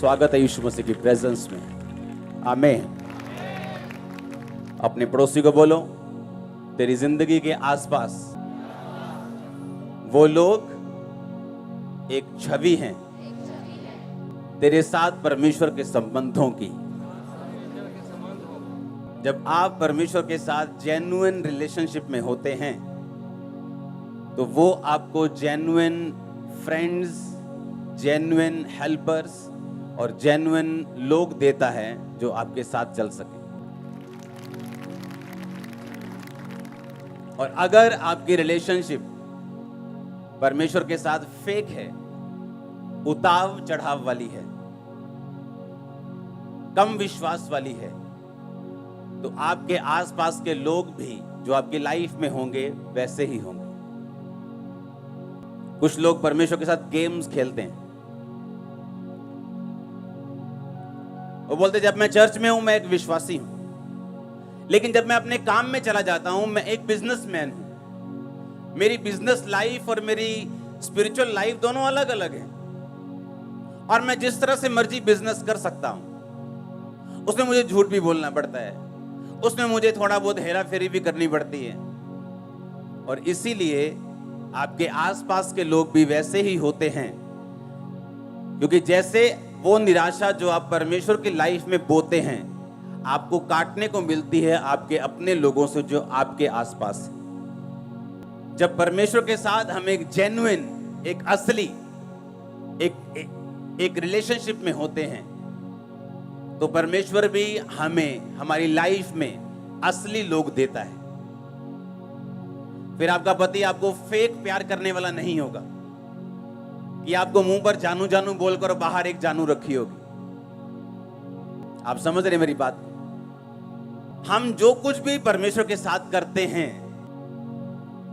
स्वागत है यीशु मसीह की प्रेजेंस में। आमीन। अपने पड़ोसी को बोलो, तेरी जिंदगी के आसपास वो लोग एक छवि हैं तेरे साथ परमेश्वर के संबंधों की। जब आप परमेश्वर के साथ जेन्युइन रिलेशनशिप में होते हैं तो वो आपको जेन्युइन फ्रेंड्स, जेन्युइन हेल्पर्स और जेन्युइन लोग देता है जो आपके साथ चल सके। और अगर आपकी रिलेशनशिप परमेश्वर के साथ फेक है, उताव चढ़ाव वाली है, कम विश्वास वाली है, तो आपके आसपास के लोग भी जो आपकी लाइफ में होंगे वैसे ही होंगे। कुछ लोग परमेश्वर के साथ गेम्स खेलते हैं। वो बोलते जब मैं चर्च में हूं मैं एक विश्वासी हूं, लेकिन जब मैं अपने काम में चला जाता हूं मैं एक बिजनेसमैन हूं। मेरी बिजनेस लाइफ और मेरी स्पिरिचुअल लाइफ दोनों अलग अलग है, और मैं जिस तरह से मर्जी बिजनेस कर सकता हूं उसमें मुझे झूठ भी बोलना पड़ता है, उसमें मुझे थोड़ा बहुत हेरा फेरी भी करनी पड़ती है। और इसीलिए आपके आसपास के लोग भी वैसे ही होते हैं, क्योंकि जैसे वो निराशा जो आप परमेश्वर की लाइफ में बोते हैं आपको काटने को मिलती है आपके अपने लोगों से जो आपके आसपास है। जब परमेश्वर के साथ हम एक जेन्युइन, एक असली, एक रिलेशनशिप में होते हैं तो परमेश्वर भी हमें हमारी लाइफ में असली लोग देता है। फिर आपका पति आपको फेक प्यार करने वाला नहीं होगा कि आपको मुंह पर जानू जानू बोलकर बाहर एक जानू रखी होगी। आप समझ रहे मेरी बात? हम जो कुछ भी परमेश्वर के साथ करते हैं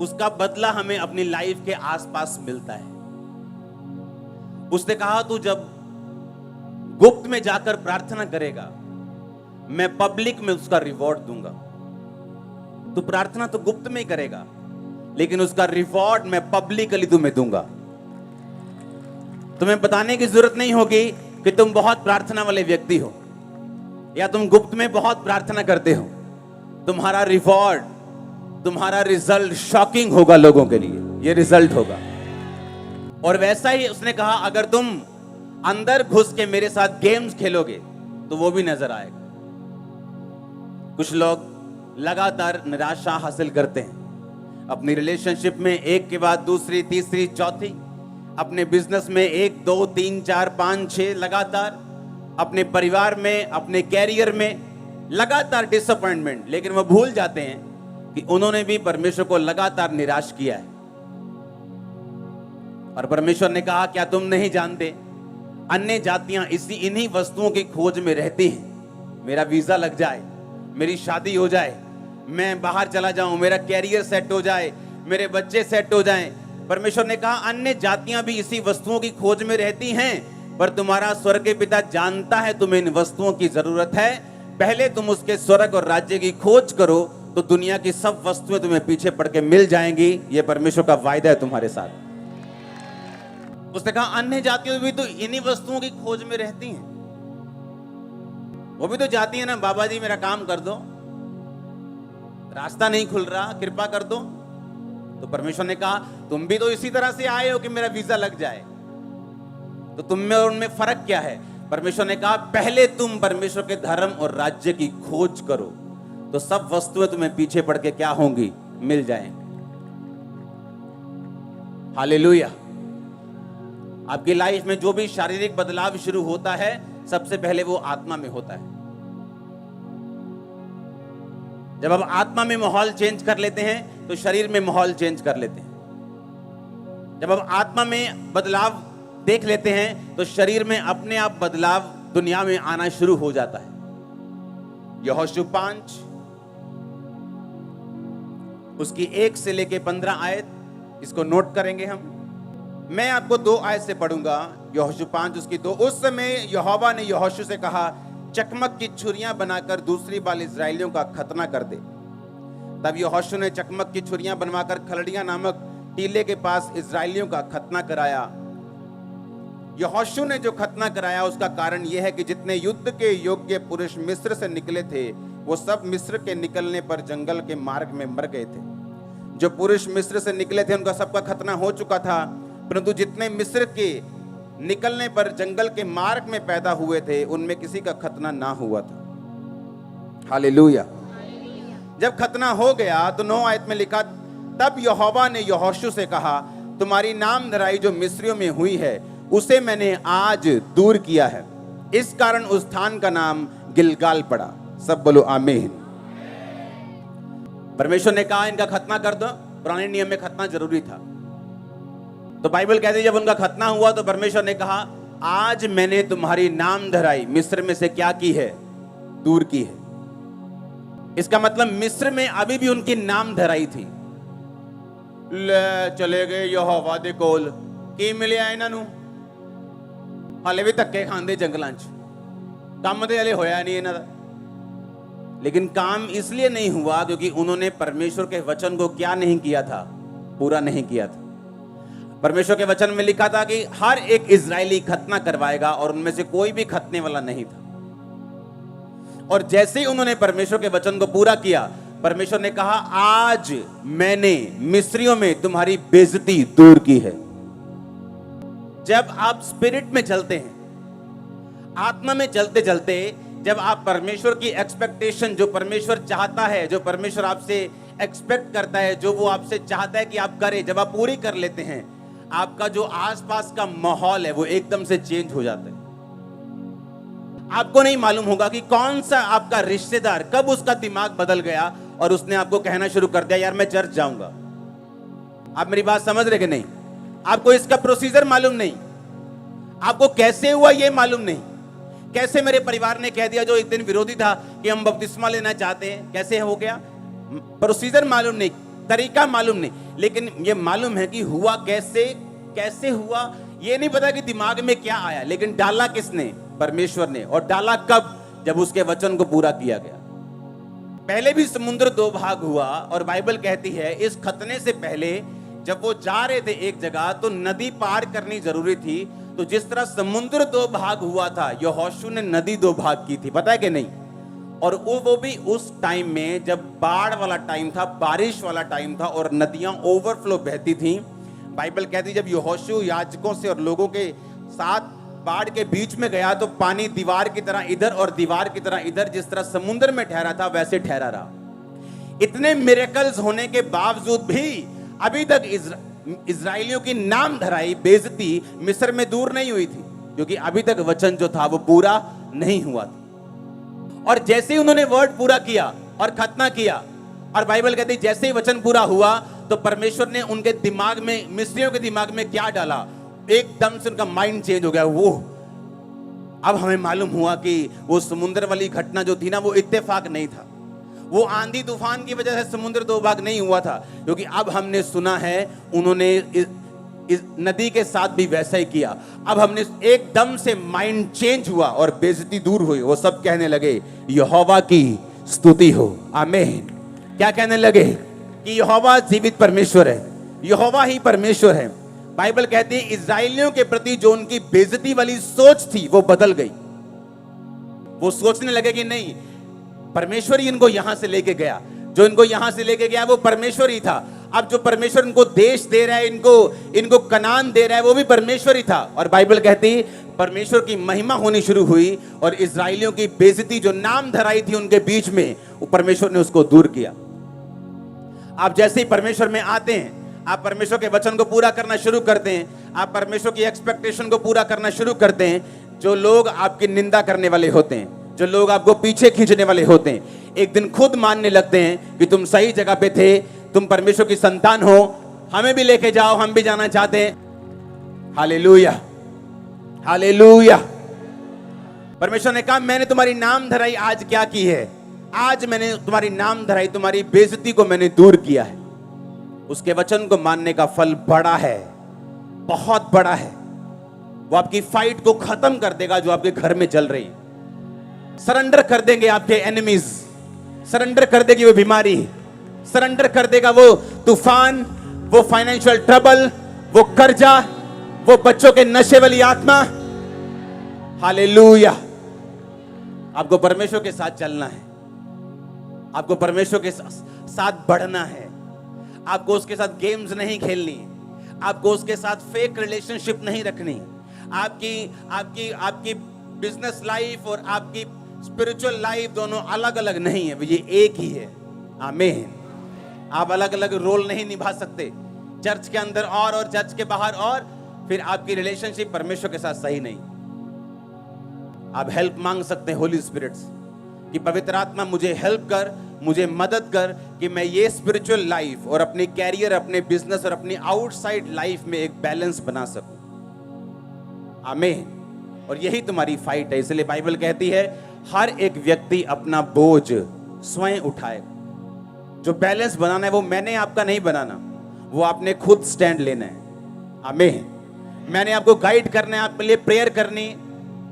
उसका बदला हमें अपनी लाइफ के आसपास मिलता है। उसने कहा तू जब गुप्त में जाकर प्रार्थना करेगा मैं पब्लिक में उसका रिवॉर्ड दूंगा। तू प्रार्थना तो गुप्त में ही करेगा लेकिन उसका रिवॉर्ड मैं पब्लिकली तुम्हें दूंगा। तुम्हें बताने की जरूरत नहीं होगी कि तुम बहुत प्रार्थना वाले व्यक्ति हो या तुम गुप्त में बहुत प्रार्थना करते हो। तुम्हारा रिवॉर्ड, तुम्हारा रिजल्ट शॉकिंग होगा लोगों के लिए, ये रिजल्ट होगा। और वैसा ही उसने कहा अगर तुम अंदर घुस के मेरे साथ गेम्स खेलोगे तो वो भी नजर आएगा। कुछ लोग लगातार निराशा हासिल करते हैं अपनी रिलेशनशिप में, एक के बाद दूसरी, तीसरी, चौथी, अपने बिजनेस में 1, 2, 3, 4, 5, 6 लगातार, अपने परिवार में, अपने कैरियर में लगातार डिसअपॉइंटमेंट। लेकिन वो भूल जाते हैं कि उन्होंने भी परमेश्वर को लगातार निराश किया है। और परमेश्वर ने कहा क्या तुम नहीं जानते अन्य जातियां इन्हीं वस्तुओं की खोज में रहती हैं। मेरा वीजा लग जाए, मेरी शादी हो जाए, मैं बाहर चला जाऊं, मेरा कैरियर सेट हो जाए, मेरे बच्चे सेट हो जाएं। परमेश्वर ने कहा अन्य जातियां भी इसी वस्तुओं की खोज में रहती हैं, पर तुम्हारा स्वर्ग के पिता जानता है तुम्हें इन वस्तुओं की जरूरत है। पहले तुम उसके स्वर्ग और राज्य की खोज करो तो दुनिया की सब वस्तुएं तुम्हें पीछे पड़ के मिल जाएंगी। यह परमेश्वर का वायदा है तुम्हारे साथ। उसने कहा अन्य जातियां भी तो इन्हीं वस्तुओं की खोज में रहती हैं। वो भी तो जाती है ना, बाबा जी मेरा काम कर दो, रास्ता नहीं खुल रहा, कृपा कर दो। तो परमेश्वर ने कहा तुम भी तो इसी तरह से आए हो कि मेरा वीजा लग जाए, तो तुम में और उनमें फर्क क्या है? परमेश्वर ने कहा पहले तुम परमेश्वर के धर्म और राज्य की खोज करो तो सब वस्तुएं तुम्हें पीछे पड़ के क्या होंगी? मिल जाएंगी। हालेलुया। आपकी लाइफ में जो भी शारीरिक बदलाव शुरू होता है सबसे पहले वो आत्मा में होता है। जब आप आत्मा में माहौल चेंज कर लेते हैं तो शरीर में माहौल चेंज कर लेते हैं। जब आप आत्मा में बदलाव देख लेते हैं तो शरीर में अपने आप बदलाव दुनिया में आना शुरू हो जाता है। यहोशू 5 उसकी 1 से लेके 15 आयत, इसको नोट करेंगे हम। मैं आपको 2 आयत से पढ़ूंगा। यहोशू 5 उसकी 2। उस समय यहोवा ने यहोशू से कहा चकमक की छुरियां बनाकर दूसरी बार इजराइलियों का खतना कर दे। तब यहोशू ने चकमक की छुरियां बनवाकर खलड़िया नामक टीले के पास इजराइलियों का खतना कराया। यहोशू ने जो खतना कराया उसका कारण यह है कि जितने युद्ध के योग्य पुरुष मिस्र से निकले थे वो सब मिस्र के निकलने पर जंगल के मार्ग में मर गए थे। जो पुरुष मिस्र से निकले थे उनका सबका खतना हो चुका था, परंतु जितने मिस्र के निकलने पर जंगल के मार्ग में पैदा हुए थे उनमें किसी का खतना ना हुआ था। हालेलुया। जब खतना हो गया तो 9 आयत में लिखा, तब यहोवा ने यहोशू से कहा, तुम्हारी नाम धराई जो मिस्रियों में हुई है उसे मैंने आज दूर किया है। इस कारण उस स्थान का नाम गिलगाल पड़ा। सब बोलो आमीन। परमेश्वर ने कहा इनका खतना कर दो। पुराने नियम में खतना जरूरी था, तो बाइबल कहती है जब उनका खतना हुआ तो परमेश्वर ने कहा, आज मैंने तुम्हारी नाम धराई मिस्र में से क्या की है? दूर की है। इसका मतलब मिस्र में अभी भी उनकी नाम धराई थी। ले चले गए यहोवा दे कोल, की मिलिया इन्हां हाले भी धक्के खांदे जंगलां च, काम ते हले होया नहीं इन्हां दा। लेकिन काम इसलिए नहीं हुआ क्योंकि उन्होंने परमेश्वर के वचन को क्या नहीं किया था? पूरा नहीं किया था। परमेश्वर के वचन में लिखा था कि हर एक इजरायली खतना करवाएगा और उनमें से कोई भी खतने वाला नहीं था। और जैसे ही उन्होंने परमेश्वर के वचन को पूरा किया, परमेश्वर ने कहा, आज मैंने मिस्रियों में तुम्हारी बेइज्जती दूर की है। जब आप स्पिरिट में चलते हैं, आत्मा में चलते चलते, जब आप परमेश्वर की एक्सपेक्टेशन, जो परमेश्वर चाहता है, जो परमेश्वर आपसे एक्सपेक्ट करता है, जो वो आपसे चाहता है कि आप करें, जब आप पूरी कर लेते हैं, आपका जो आसपास का माहौल है वो एकदम से चेंज हो जाता है। आपको नहीं मालूम होगा कि कौन सा आपका रिश्तेदार कब उसका दिमाग बदल गया और उसने आपको कहना शुरू कर दिया, यार मैं चर्च जाऊंगा। आप मेरी बात समझ रहे कि नहीं? आपको इसका प्रोसीजर मालूम नहीं, आपको कैसे हुआ ये मालूम नहीं, कैसे मेरे परिवार ने कह दिया जो एक दिन विरोधी था कि हम बपतिस्मा लेना चाहते हैं, कैसे हो गया? प्रोसीजर मालूम नहीं, तरीका मालूम नहीं, लेकिन ये मालूम है कि हुआ कैसे, कैसे हुआ ये नहीं पता कि दिमाग में क्या आया, लेकिन डाला किसने? परमेश्वर ने। और डाला कब? जब उसके वचन को पूरा किया गया। पहले भी समुद्र 2 भाग हुआ और बाइबल कहती है इस खतने से पहले जब वो जा रहे थे एक जगह तो नदी पार करनी जरूरी थी। तो जिस तरह समुद्र 2 भाग हुआ था, यहोशू ने नदी 2 भाग की थी, पता है कि नहीं? और वो भी उस टाइम में जब बाढ़ वाला टाइम था, बारिश वाला टाइम था और नदियां ओवरफ्लो बहती थी। बाइबल कहती जब यहोशू याजकों से और लोगों के साथ बाढ़ के बीच में गया तो पानी दीवार की तरह इधर और दीवार की तरह इधर, जिस तरह समुद्र में ठहरा था वैसे ठहरा रहा। इतने मिरेकल्स होने के बावजूद भी अभी तक इजराइलियों की नाम धराई बेइज्जती मिस्र में दूर नहीं हुई थी, क्योंकि अभी तक वचन जो था वो पूरा नहीं हुआ था। और जैसे ही उन्होंने वर्ड पूरा किया और खतना किया, और बाइबल कहती है जैसे ही वचन पूरा हुआ तो परमेश्वर ने उनके दिमाग में, मिस्रियों के दिमाग में क्या डाला? एकदम से उनका माइंड चेंज हो गया। वो अब हमें मालूम हुआ कि वो समुद्र वाली घटना जो थी ना, वो इत्तेफाक नहीं था, वो आंधी तूफान की वजह से समुद्र 2 भाग नहीं हुआ था, क्योंकि अब हमने सुना है उन्होंने इस नदी के साथ भी वैसा ही किया। अब हमने एकदम से माइंड चेंज हुआ और बेइज्जती दूर हुई। वो सब कहने लगे यहोवा की स्तुति हो। आमीन। क्या कहने लगे? कि यहोवा जीवित परमेश्वर है, यहोवा ही परमेश्वर है। बाइबल कहती है इजराइलियों के प्रति जो उनकी बेइज्जती वाली सोच थी वो बदल गई। वो सोचने लगे कि नहीं, परमेश्वर ही इनको यहां से लेके गया, जो इनको यहां से लेके गया वो परमेश्वर ही था। अब जो परमेश्वर इनको देश दे रहा है, इनको कनान दे रहा है, वो भी परमेश्वर ही था। और बाइबल कहती परमेश्वर की महिमा होनी शुरू हुई और इजराइलियों की बेइज्जती जो नाम धराई थी उनके बीच में, वो परमेश्वर ने उसको दूर किया। आप जैसे ही परमेश्वर में आते हैं, आप परमेश्वर के वचन को पूरा करना शुरू करते हैं, आप परमेश्वर की एक्सपेक्टेशन को पूरा करना शुरू करते हैं, जो लोग आपकी निंदा करने वाले होते हैं, जो लोग आपको पीछे खींचने वाले होते हैं, एक दिन खुद मानने लगते हैं कि तुम सही जगह पे थे, तुम परमेश्वर की संतान हो, हमें भी लेके जाओ, हम भी जाना चाहते हैं। Hallelujah, hallelujah. परमेश्वर ने कहा मैंने तुम्हारी नाम धराई आज क्या की है? आज मैंने तुम्हारी नाम धराई, तुम्हारी बेइज्जती को मैंने दूर किया है। उसके वचन को मानने का फल बड़ा है, बहुत बड़ा है। वो आपकी फाइट को खत्म कर देगा जो आपके घर में चल रही है। सरेंडर कर देंगे आपके एनिमीज, सरेंडर कर देगी वो बीमारी, सरेंडर कर देगा वो तूफान, वो फाइनेंशियल ट्रबल, वो कर्जा, वो बच्चों के नशे वाली आत्मा, हालेलुया। आपको परमेश्वर के साथ चलना है, आपको परमेश्वर के साथ बढ़ना है, आपको उसके साथ गेम्स नहीं खेलनी, आपको उसके साथ फेक रिलेशनशिप नहीं रखनी। आपकी आपकी आपकी बिजनेस लाइफ और आपकी स्पिरिचुअल लाइफ दोनों अलग अलग नहीं है, ये एक ही है। आमीन। आप अलग अलग रोल नहीं निभा सकते, चर्च के अंदर और चर्च के बाहर और, फिर आपकी रिलेशनशिप परमेश्वर के साथ सही नहीं। आप हेल्प मांग सकते हैं होली स्पिरिट से कि पवित्र आत्मा मुझे हेल्प कर, मुझे मदद कर कि मैं ये स्पिरिचुअल लाइफ और अपने कैरियर, अपने बिजनेस और अपनी आउटसाइड लाइफ में एक बैलेंस बना सकूं। आमीन। और यही तुम्हारी फाइट है। इसलिए बाइबल कहती है हर एक व्यक्ति अपना बोझ स्वयं उठाए। जो बैलेंस बनाना है वो मैंने आपका नहीं बनाना, वो आपने खुद स्टैंड लेना है। आमीन। मैंने आपको गाइड करना है, आपके लिए प्रेयर करनी,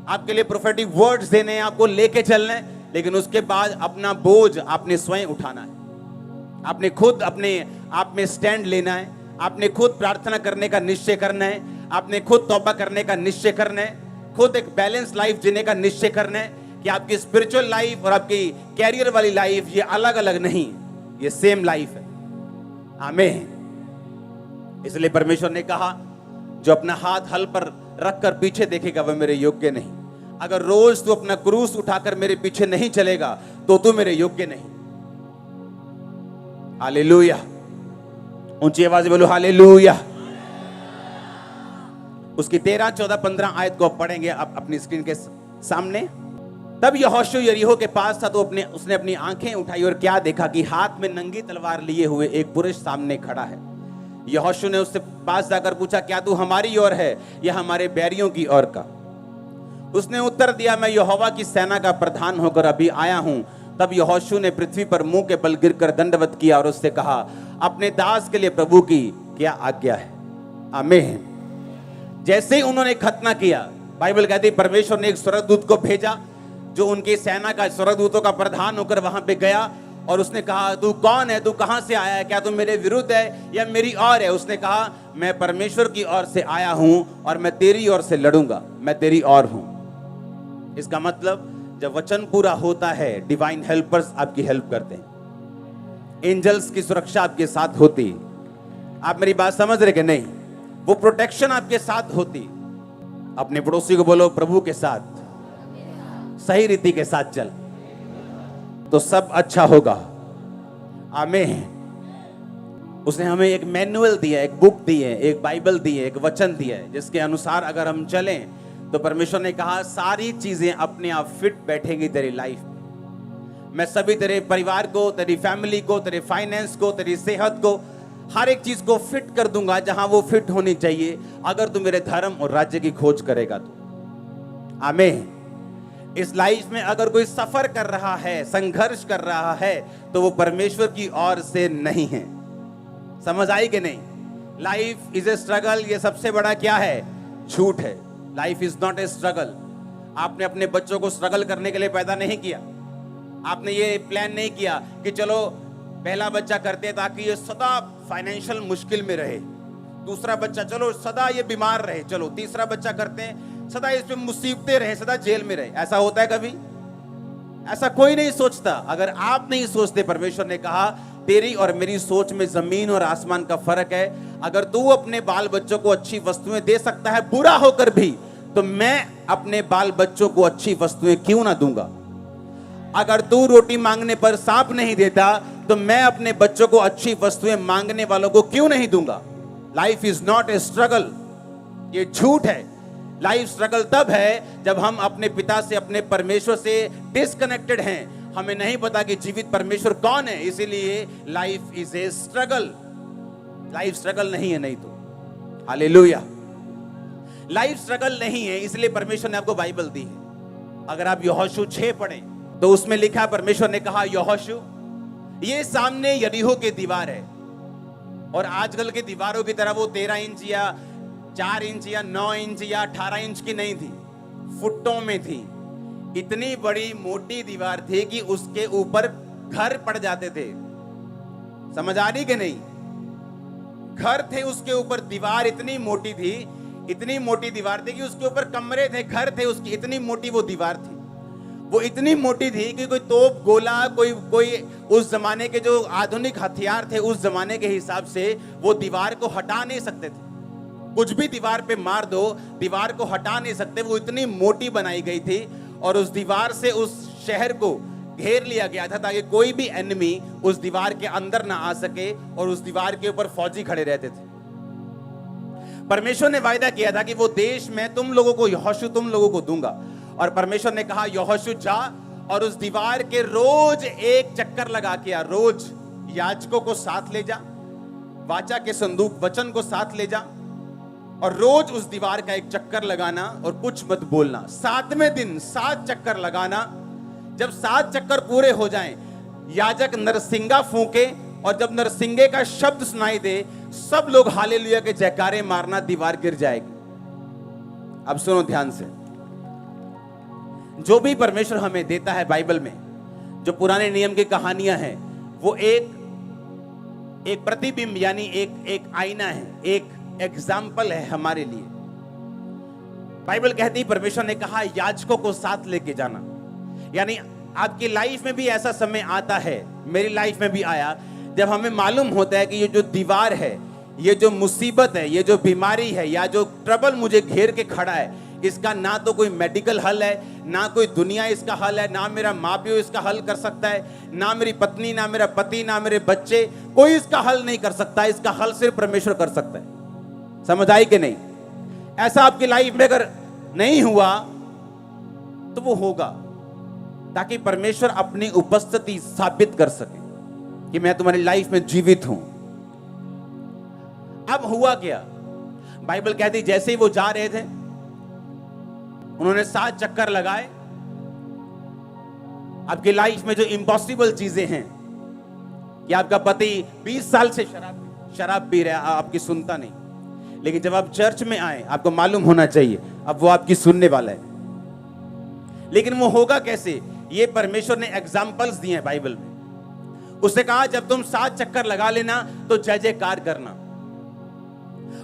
आपके लिए प्रोफेटिक वर्ड्स देने हैं, आपको लेके चलना है, लेकिन उसके बाद अपना बोझ आपने स्वयं उठाना है। आपने खुद अपने आप में स्टैंड लेना है, आपने खुद प्रार्थना करने का निश्चय करना है, आपने खुद तौबा करने का निश्चय करना है, खुद एक बैलेंस लाइफ जीने का निश्चय करना है कि आपकी स्पिरिचुअल लाइफ और आपकी कैरियर वाली लाइफ ये अलग अलग नहीं, ये सेम लाइफ है। आमीन। इसलिए परमेश्वर ने कहा जो अपना हाथ हल पर रखकर पीछे देखेगा वह मेरे योग्य नहीं। अगर रोज तू अपना क्रूस उठाकर मेरे पीछे नहीं चलेगा तो तू मेरे योग्य नहीं। हालेलुया। ऊंची आवाज में बोलो हालेलुया। उसकी 13, 14, 15 आयत को पढ़ेंगे आप अपनी स्क्रीन के सामने। तब यहोशू यरीहो के पास था तो उसने अपनी आंखें उठाई और क्या देखा कि हाथ में नंगी तलवार लिए हुए एक पुरुष सामने खड़ा है। यहोशू ने उससे पास जाकर पूछा क्या तू हमारी ओर है या हमारे बैरियों की ओर का? उसने उत्तर दिया मैं यहोवा की सेना का प्रधान होकर अभी आया हूं। तब यहोशू ने पृथ्वी पर मुंह के बल गिरकर दंडवत किया और उससे कहा अपने दास के लिए प्रभु की क्या आज्ञा है? आमीन। जैसे ही उन्होंने खतना किया, बाइबल कहती परमेश्वर ने एक स्वर्गदूत को भेजा जो उनकी सेना का स्वर्गदूतों का प्रधान होकर वहां पे गया और उसने कहा तू कौन है, तू कहां से आया है, क्या तू मेरे विरुद्ध है या मेरी ओर है? उसने कहा मैं परमेश्वर की ओर से आया हूं और मैं तेरी ओर से लड़ूंगा, मैं तेरी ओर हूं। इसका मतलब जब वचन पूरा होता है डिवाइन हेल्पर्स आपकी हेल्प करते हैं, एंजल्स की सुरक्षा आपके साथ होती। आप मेरी बात समझ रहे कि नहीं? वो प्रोटेक्शन आपके साथ होती। अपने पड़ोसी को बोलो प्रभु के साथ सही रीति के साथ चल तो सब अच्छा होगा। आमीन। उसने हमें एक मैनुअल दिया, एक बुक दी है, एक बाइबल दी है, एक वचन दिया है जिसके अनुसार अगर हम चलें तो परमेश्वर ने कहा सारी चीजें अपने आप फिट बैठेंगी तेरी लाइफ में। मैं सभी तेरे परिवार को, तेरी फैमिली को, तेरे फाइनेंस को, तेरी सेहत को, हर एक चीज को फिट कर दूंगा जहां वो फिट होनी चाहिए अगर तू मेरे धर्म और राज्य की खोज करेगा तो। आमीन। इस लाइफ में अगर कोई सफर कर रहा है, संघर्ष कर रहा है तो वो परमेश्वर की ओर से नहीं है। समझ आई कि नहीं? लाइफ इज ए स्ट्रगल, ये सबसे बड़ा क्या है? झूठ है। Life is not a struggle. आपने अपने बच्चों को स्ट्रगल करने के लिए पैदा नहीं किया। आपने ये प्लान नहीं किया कि चलो पहला बच्चा करते ताकि ये सदा फाइनेंशियल मुश्किल में रहे, दूसरा बच्चा चलो सदा ये बीमार रहे, चलो तीसरा बच्चा करते हैं सदा इसमें मुसीबतें रहे, सदा जेल में रहे। ऐसा होता है कभी? ऐसा कोई नहीं सोचता। अगर आप नहीं सोचते, परमेश्वर ने कहा तेरी और मेरी सोच में जमीन और आसमान का फर्क है। अगर तू अपने बाल बच्चों को अच्छी वस्तुएं दे सकता है बुरा होकर भी, तो मैं अपने बाल बच्चों को अच्छी वस्तुएं क्यों ना दूंगा? अगर तू रोटी मांगने पर सांप नहीं देता तो मैं अपने बच्चों को अच्छी वस्तुएं मांगने वालों को क्यों नहीं दूंगा? Life is not a struggle, ये झूठ है। लाइफ स्ट्रगल तब है जब हम अपने पिता से, अपने परमेश्वर से डिस्कनेक्टेड हैं, हमें नहीं पता कि जीवित परमेश्वर कौन है, इसीलिए life is a struggle. Life struggle नहीं है, नहीं तो हालेलुया। लाइफ स्ट्रगल नहीं है, इसलिए परमेश्वर ने आपको बाइबल दी है। अगर आप यहोशू 6 पढ़ें तो उसमें लिखा, परमेश्वर ने कहा यहोशू ये सामने यरीहो की दीवार है, और आजकल की दीवारों की तरह वो 13 इंच या 4 इंच या 9 इंच या 18 इंच की नहीं थी, फुटों में थी। इतनी बड़ी मोटी दीवार थी कि उसके ऊपर घर पड़ जाते थे। समझ आ रही कि नहीं? घर थे उसके ऊपर, दीवार इतनी मोटी थी, इतनी मोटी दीवार थी कि उसके ऊपर कमरे थे, घर थे उसकी, इतनी मोटी वो दीवार थी। वो इतनी मोटी थी कि कोई तोप, गोला, कोई उस जमाने के जो आधुनिक हथियार थे उस जमाने के हिसाब से वो दीवार को हटा नहीं सकते थे। कुछ भी दीवार पे मार दो, दीवार को हटा नहीं सकते। वो इतनी मोटी बनाई गई थी और उस दीवार से उस शहर को घेर लिया गया था ताकि कोई भी एनिमी उस दीवार के अंदर ना आ सके और उस दीवार के ऊपर फौजी खड़े रहते थे। परमेश्वर ने वायदा किया था कि वो देश मैं तुम लोगों को, यहोशू तुम लोगों को दूंगा। और परमेश्वर ने कहा यहोशू जा और उस दीवार के रोज एक चक्कर लगा के आ, रोज याजकों को साथ ले जा, वाचा के संदूक वचन को साथ ले जा और रोज उस दीवार का एक चक्कर लगाना और कुछ मत बोलना। 7वें दिन 7 चक्कर लगाना। जब 7 चक्कर पूरे हो जाएं, याजक नरसिंगा फूंके और जब नरसिंगे का शब्द सुनाई दे, सब लोग हालेलुया के जयकारे मारना, दीवार गिर जाएगी। अब सुनो ध्यान से, जो भी परमेश्वर हमें देता है बाइबल में, जो पुराने नियम की कहानियां हैं, वो एक प्रतिबिंब यानी एक आईना है, एक एग्जाम्पल है हमारे लिए। बाइबल कहती, परमेश्वर ने कहा याजकों को साथ लेके जाना। यानी आपकी लाइफ में भी ऐसा समय आता है, मेरी लाइफ में भी आया, जब हमें मालूम होता है कि ये जो दीवार है, ये जो मुसीबत है, ये जो बीमारी है या जो ट्रबल मुझे घेर के खड़ा है, इसका ना तो कोई मेडिकल हल है, ना कोई दुनिया इसका हल है, ना मेरा माँ प्यो इसका हल कर सकता है, ना मेरी पत्नी, ना मेरा पति, ना मेरे बच्चे, कोई इसका हल नहीं कर सकता। इसका हल सिर्फ परमेश्वर कर सकता है। समझ आई कि नहीं? ऐसा आपकी लाइफ में अगर नहीं हुआ तो वो होगा, ताकि परमेश्वर अपनी उपस्थिति साबित कर सके कि मैं तुम्हारी लाइफ में जीवित हूं। अब हुआ क्या? बाइबल कहती जैसे ही वो जा रहे थे, उन्होंने 7 चक्कर लगाए। आपकी लाइफ में जो इम्पॉसिबल चीजें हैं कि आपका पति 20 साल से शराब पी रहा है, आपकी सुनता नहीं, लेकिन जब आप चर्च में आए आपको मालूम होना चाहिए अब वो आपकी सुनने वाला है। लेकिन वो होगा कैसे? ये परमेश्वर ने एग्जाम्पल्स दिए हैं बाइबल में। उसने कहा जब तुम 7 चक्कर लगा लेना तो जय जयकार करना।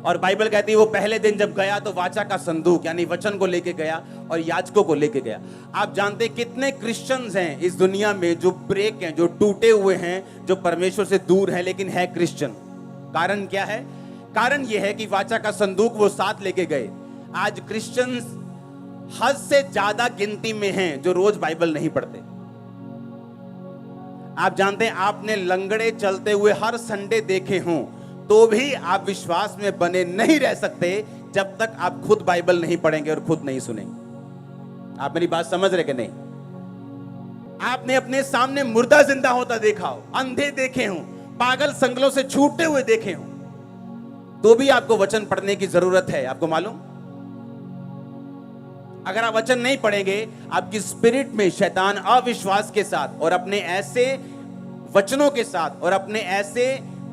और बाइबल कहती है वो पहले दिन जब गया तो वाचा का संदूक यानी वचन को लेके गया और याजकों को लेके गया। आप जानते कितने क्रिश्चियंस हैं इस दुनिया में जो ब्रेक हैं, जो टूटे हुए हैं, जो परमेश्वर से दूर हैं, लेकिन है क्रिश्चियन। कारण क्या है? कारण यह है कि वाचा का संदूक वो साथ लेके गए। आज क्रिश्चियंस हद से ज्यादा गिनती में हैं जो रोज बाइबल नहीं पढ़ते। आप जानते हैं, आपने लंगड़े चलते हुए हर संडे देखे हों तो भी आप विश्वास में बने नहीं रह सकते जब तक आप खुद बाइबल नहीं पढ़ेंगे और खुद नहीं सुनेंगे। आप मेरी बात समझ रहे कि नहीं? आपने अपने सामने मुर्दा जिंदा होता देखा हो, अंधे देखे हों, पागल संगलों से छूटते हुए देखे हों, तो भी आपको वचन पढ़ने की जरूरत है। आपको मालूम, अगर आप वचन नहीं पढ़ेंगे, आपकी स्पिरिट में शैतान अविश्वास के साथ और अपने ऐसे वचनों के साथ और अपने ऐसे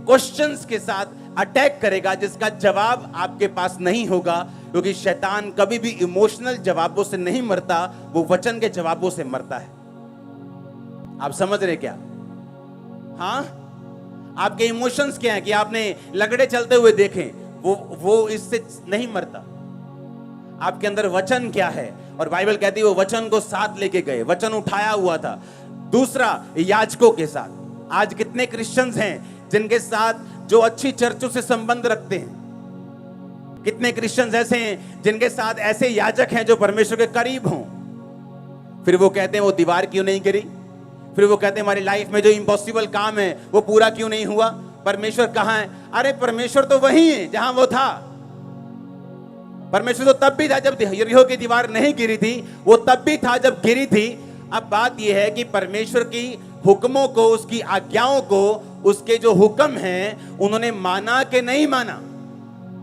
क्वेश्चंस के साथ अटैक करेगा जिसका जवाब आपके पास नहीं होगा, क्योंकि शैतान कभी भी इमोशनल जवाबों से नहीं मरता, वो वचन के जवाबों से मरता है। आप समझ रहे क्या? हाँ, आपके इमोशंस क्या है कि आपने लगड़े चलते हुए देखे, वो इससे नहीं मरता। आपके अंदर वचन क्या है? और बाइबल कहती है वो वचन को साथ लेके गए, वचन उठाया हुआ था। दूसरा, याजकों के साथ। आज कितने क्रिश्चियंस हैं जिनके साथ जो अच्छी चर्चों से संबंध रखते हैं? कितने क्रिश्चियंस ऐसे हैं जिनके साथ ऐसे याजक हैं जो परमेश्वर के करीब हों, फिर वो कहते हैं वो दीवार क्यों नहीं गिरी? फिर वो कहते हैं हमारी लाइफ में जो इम्पॉसिबल काम है वो पूरा क्यों नहीं हुआ? परमेश्वर कहाँ है? अरे परमेश्वर तो वही है जहां वो था। परमेश्वर तो तब भी था जब यरीहो की दीवार नहीं गिरी थी, वो तब भी था जब गिरी थी। अब बात यह है कि परमेश्वर की हुक्मों को, उसकी आज्ञाओं को, उसके जो हुक्म हैं उन्होंने माना कि नहीं माना।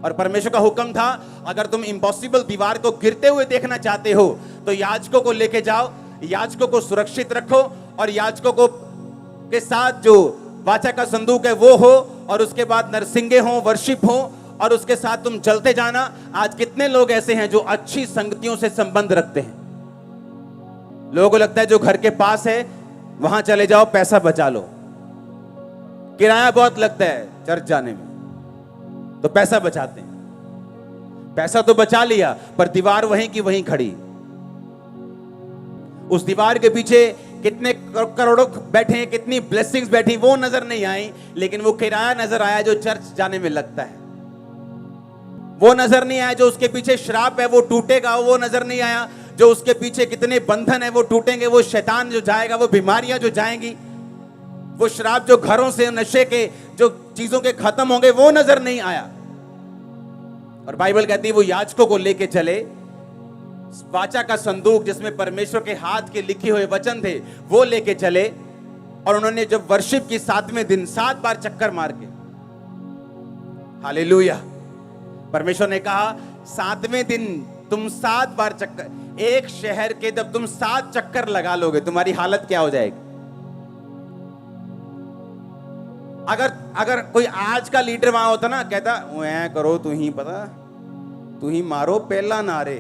और परमेश्वर का हुक्म था अगर तुम इम्पॉसिबल दीवार को गिरते हुए देखना चाहते हो तो याजकों को लेके जाओ, याजकों को सुरक्षित रखो और याजकों को के साथ जो वाचा का संदूक है वो हो, और उसके बाद नरसिंगे हो, वर्शिप हो, और उसके साथ तुम चलते जाना। आज कितने लोग ऐसे हैं जो अच्छी संगतियों से संबंध रखते हैं? लोगों को लगता है जो घर के पास है वहां चले जाओ, पैसा बचा लो, किराया बहुत लगता है चर्च जाने में, तो पैसा बचाते हैं। पैसा तो बचा लिया, पर दीवार वहीं की वहीं खड़ी। उस दीवार के पीछे कितने करोड़ों बैठे हैं, कितनी ब्लेसिंग्स बैठी, वो नजर नहीं आई, लेकिन वो किराया नजर आया जो चर्च जाने में लगता है। वो नजर नहीं आया जो उसके पीछे श्राप है वो टूटेगा, वो नजर नहीं आया जो उसके पीछे कितने बंधन है वो टूटेंगे, वो शैतान जो जाएगा, वो बीमारियां जो जाएंगी, वो श्राप जो घरों से, नशे के जो चीजों के खत्म होंगे, वो नजर नहीं आया। और बाइबल कहती है वो याजकों को लेके चले, वाचा का संदूक जिसमें परमेश्वर के हाथ के लिखे हुए वचन थे वो लेके चले, और उन्होंने जब वर्शिप की 7वें दिन 7 बार चक्कर मार के, हालेलुया, परमेश्वर ने कहा 7वें दिन तुम 7 बार चक्कर, एक शहर के जब तुम 7 चक्कर लगा लोगे तुम्हारी हालत क्या हो जाएगी। अगर कोई आज का लीडर वहां होता ना, कहता ऐ करो तू ही पता, तू ही मारो पहला नारे,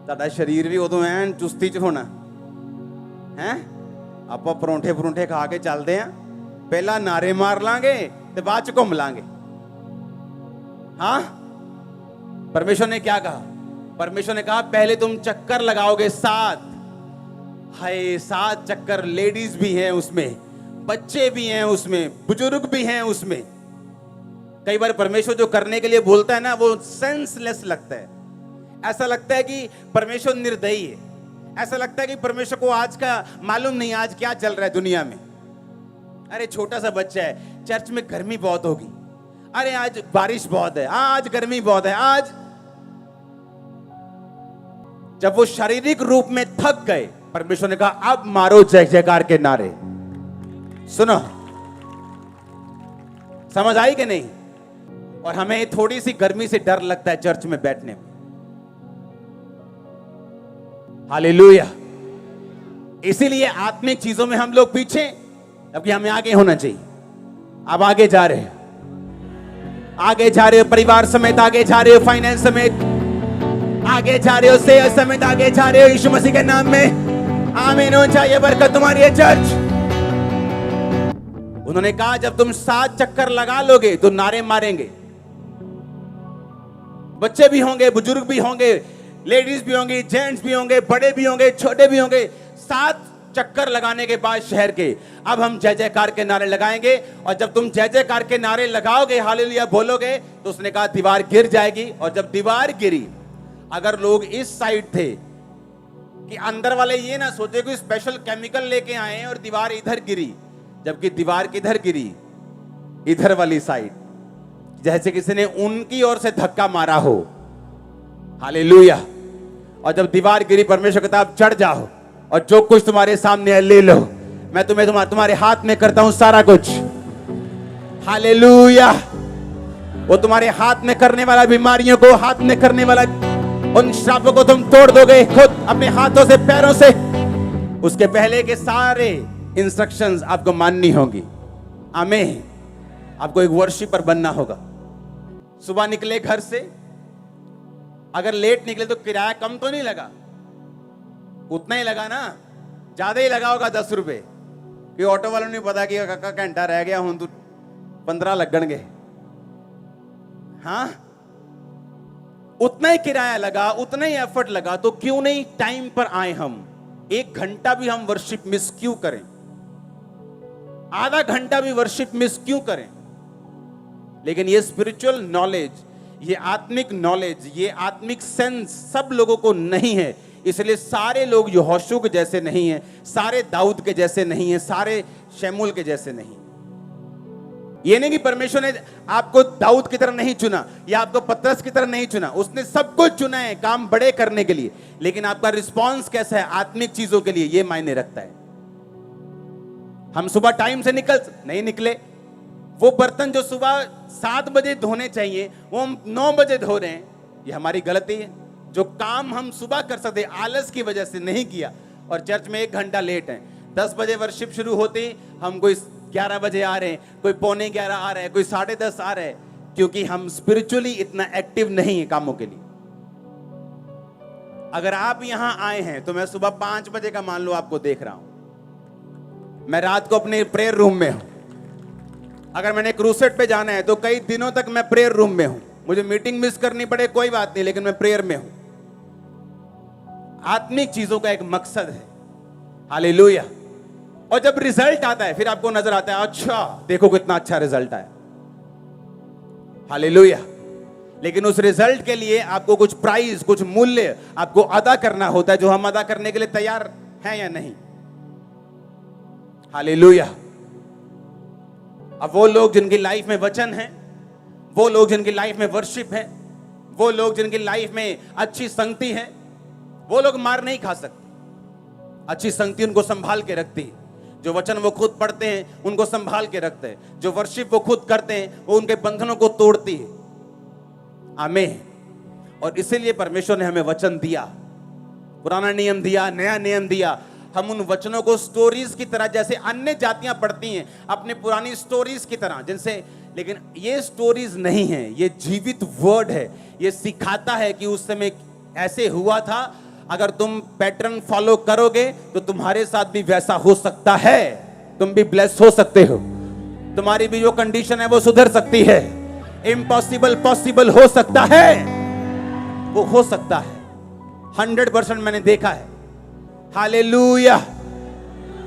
ਤੁਹਾਡਾ शरीर भी उदों ਐਨ चुस्ती च होना है। ਆਪਾਂ ਪਰੌਂਠੇ ਪਰੌਂਠੇ ਖਾ ਕੇ ਚੱਲਦੇ ਆਂ, ਪਹਿਲਾਂ ਨਾਰੇ ਮਾਰ ਲਾਂਗੇ ਤੇ ਬਾਅਦ ਚ ਘੁੰਮ ਲਾਂਗੇ। हाँ, परमेश्वर ने क्या कहा? परमेश्वर ने कहा पहले तुम चक्कर लगाओगे 7। हाय 7 चक्कर, लेडीज भी हैं उसमें, बच्चे भी हैं उसमें, बुजुर्ग भी हैं उसमें। कई बार परमेश्वर जो करने के लिए बोलता है ना वो सेंसलेस लगता है, ऐसा लगता है कि परमेश्वर निर्दयी है, ऐसा लगता है कि परमेश्वर को आज का मालूम नहीं आज क्या चल रहा है दुनिया में। अरे छोटा सा बच्चा है, चर्च में गर्मी बहुत होगी, अरे आज बारिश बहुत है, आज गर्मी बहुत है, आज। जब वो शारीरिक रूप में थक गए, परमेश्वर ने कहा अब मारो जय जयकार के नारे। सुनो, समझ आई कि नहीं? और हमें थोड़ी सी गर्मी से डर लगता है चर्च में बैठने में। हालेलुया। इसीलिए आत्मिक चीजों में हम लोग पीछे, जबकि हमें आगे होना चाहिए। अब आगे जा रहे हैं, आगे जा रहे हो, परिवार समेत आगे जा रहे हो, फाइनेंस समेत आगे जा रहे हो, सेहत समेत आगे जा रहे हो, यीशु मसीह के नाम में आमीन हो जाए। बरकत तुम्हारी है चर्च। उन्होंने कहा जब तुम 7 चक्कर लगा लोगे तो नारे मारेंगे, बच्चे भी होंगे, बुजुर्ग भी होंगे, लेडीज भी होंगी, जेंट्स भी होंगे, बड़े भी होंगे, छोटे भी होंगे। 7 चक्कर लगाने के बाद शहर के अब हम जय जयकार के नारे लगाएंगे, और जब तुम जय जयकार के नारे लगाओगे, हालेलुया बोलोगे, तो उसने कहा दीवार गिर जाएगी। और जब दीवार गिरी, अगर लोग इस साइड थे कि अंदर वाले ये ना सोचे कोई स्पेशल केमिकल लेके आए और दीवार इधर गिरी, जबकि दीवार किधर गिरी? इधर वाली साइड, जैसे किसी ने उनकी ओर से धक्का मारा हो। हालेलुया। और जब दीवार गिरी, परमेश्वर कहता अब चढ़ जाओ और जो कुछ तुम्हारे सामने है ले लो, मैं तुम्हें तुम्हारे हाथ में करता हूं सारा कुछ। हालेलुया। वो तुम्हारे हाथ में करने वाला, बीमारियों को हाथ में करने वाला, उन श्रापों को तुम तोड़ दोगे खुद अपने हाथों से, पैरों से। उसके पहले के सारे इंस्ट्रक्शंस आपको माननी होगी। आमीन। आपको एक वर्शिपर बनना होगा। सुबह निकले घर से, अगर लेट निकले तो किराया कम तो नहीं लगा, उतना ही लगा ना, ज्यादा ही लगा होगा 10 रुपए, कि ऑटो वालों ने पता कि काका घंटा रह गया हूं तो 15 लगणगे। हाँ, उतना ही किराया लगा, उतना ही एफर्ट लगा, तो क्यों नहीं टाइम पर आए हम? 1 घंटा भी हम वर्शिप मिस क्यों करें? आधा घंटा भी वर्शिप मिस क्यों करें? लेकिन ये स्पिरिचुअल नॉलेज, ये आत्मिक नॉलेज, ये आत्मिक सेंस सब लोगों को नहीं है। इसलिए सारे लोग यहोशू के जैसे नहीं हैं, सारे दाऊद के जैसे नहीं हैं, सारे शमूएल के जैसे नहीं। ये नहीं कि परमेश्वर ने आपको दाऊद की तरह नहीं चुना या आपको पतरस की तरह नहीं चुना, उसने सब कुछ चुना है काम बड़े करने के लिए, लेकिन आपका रिस्पॉन्स कैसा है आत्मिक चीजों के लिए, ये मायने रखता है। हम सुबह टाइम से नहीं निकले, वो बर्तन जो सुबह 7 बजे धोने चाहिए वो हम 9 बजे धो रहे हैं, ये हमारी गलती है। जो काम हम सुबह कर सकते आलस की वजह से नहीं किया, और चर्च में 1 घंटा लेट है। 10 बजे वर्शिप शुरू होती, हम कोई 11 बजे आ रहे हैं, कोई 11:45 आ रहे हैं, कोई 10:30 आ रहे हैं, क्योंकि हम स्पिरिचुअली इतना एक्टिव नहीं है कामों के लिए। अगर आप यहां आए हैं तो मैं सुबह 5 बजे का मान लो आपको देख रहा हूं, मैं रात को अपने प्रेयर रूम में हूं। अगर मैंने क्रूसेड पे जाना है तो कई दिनों तक मैं प्रेयर रूम में हूं। मुझे मीटिंग मिस करनी पड़े कोई बात नहीं, लेकिन मैं प्रेयर में हूं। आत्मिक चीजों का एक मकसद है। हालेलुया। और जब रिजल्ट आता है फिर आपको नजर आता है, अच्छा देखो कितना अच्छा रिजल्ट आया। हालेलुया। लेकिन उस रिजल्ट के लिए आपको कुछ प्राइस, कुछ मूल्य आपको अदा करना होता है, जो हम अदा करने के लिए तैयार हैं या नहीं। हालेलुया। अब वो लोग जिनकी लाइफ में वचन है, वो लोग जिनकी लाइफ में वर्शिप है, वो लोग जिनकी लाइफ में अच्छी संगति है, वो लोग मार नहीं खा सकते। अच्छी संगति उनको संभाल के रखती है। जो वचन वो खुद पढ़ते हैं उनको संभाल के रखते हैं। जो वर्शिप वो खुद करते हैं वो उनके बंधनों को तोड़ती है। आमीन। और इसीलिए परमेश्वर ने हमें वचन दिया, पुराना नियम दिया, नया नियम दिया। हम उन वचनों को स्टोरीज की तरह, जैसे अन्य जातियां पढ़ती हैं अपने पुरानी स्टोरीज की तरह, जिनसे, लेकिन ये स्टोरीज नहीं है, ये जीवित वर्ड है। ये सिखाता है कि उस समय ऐसे हुआ था, अगर तुम पैटर्न फॉलो करोगे तो तुम्हारे साथ भी वैसा हो सकता है, तुम भी ब्लेस हो सकते हो, तुम्हारी भी जो कंडीशन है वो सुधर सकती है। इम्पॉसिबल पॉसिबल हो सकता है, वो हो सकता है। 100% मैंने देखा है। हालेलुया।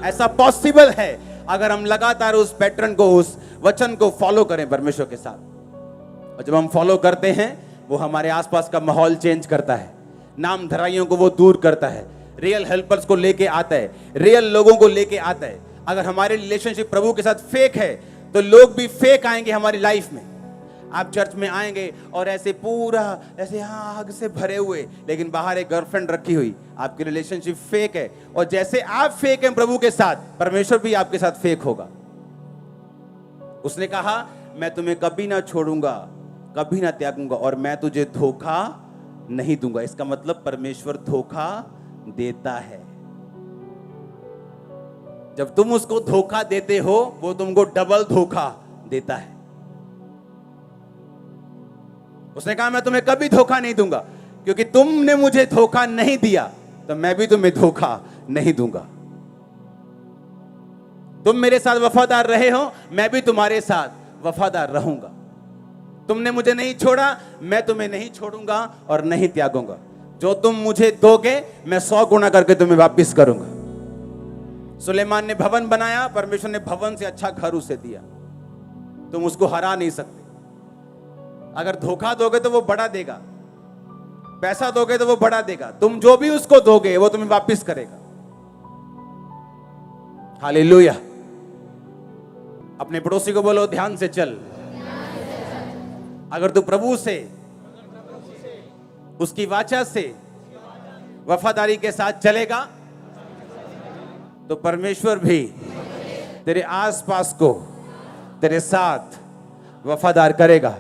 ऐसा पॉसिबल है अगर हम लगातार उस पैटर्न को, उस वचन को फॉलो करें परमेश्वर के साथ। और जब हम फॉलो करते हैं वो हमारे आसपास का माहौल चेंज करता है, नाम धराइयों को वो दूर करता है, रियल हेल्पर्स को लेके आता है, रियल लोगों को लेके आता है। अगर हमारे रिलेशनशिप प्रभु के साथ फेक है तो लोग भी फेक आएंगे हमारी लाइफ में। आप चर्च में आएंगे और ऐसे पूरा ऐसे आग से भरे हुए, लेकिन बाहर एक गर्लफ्रेंड रखी हुई, आपकी रिलेशनशिप फेक है। और जैसे आप फेक हैं प्रभु के साथ, परमेश्वर भी आपके साथ फेक होगा। उसने कहा मैं तुम्हें कभी ना छोड़ूंगा, कभी ना त्यागूंगा, और मैं तुझे धोखा नहीं दूंगा। इसका मतलब परमेश्वर धोखा देता है। जब तुम उसको धोखा देते हो वो तुमको डबल धोखा देता है। उसने कहा मैं तुम्हें कभी धोखा नहीं दूंगा, क्योंकि तुमने मुझे धोखा नहीं दिया तो मैं भी तुम्हें धोखा नहीं दूंगा। तुम मेरे साथ वफादार रहे हो, मैं भी तुम्हारे साथ वफादार रहूंगा। तुमने मुझे नहीं छोड़ा, मैं तुम्हें नहीं छोड़ूंगा और नहीं त्यागूंगा। जो तुम मुझे दोगे मैं 100 गुना करके तुम्हें वापस करूंगा। सुलेमान ने भवन बनाया, परमेश्वर ने भवन से अच्छा घर उसे दिया। तुम उसको हरा नहीं सकते। अगर धोखा दोगे तो वो बड़ा देगा, पैसा दोगे तो वो बड़ा देगा। तुम जो भी उसको दोगे वो तुम्हें वापस करेगा। हालेलुया। अपने पड़ोसी को बोलो ध्यान से चल। अगर तू प्रभु से, उसकी वाचा से वफादारी के साथ चलेगा तो परमेश्वर भी तेरे आसपास को तेरे साथ वफादार करेगा।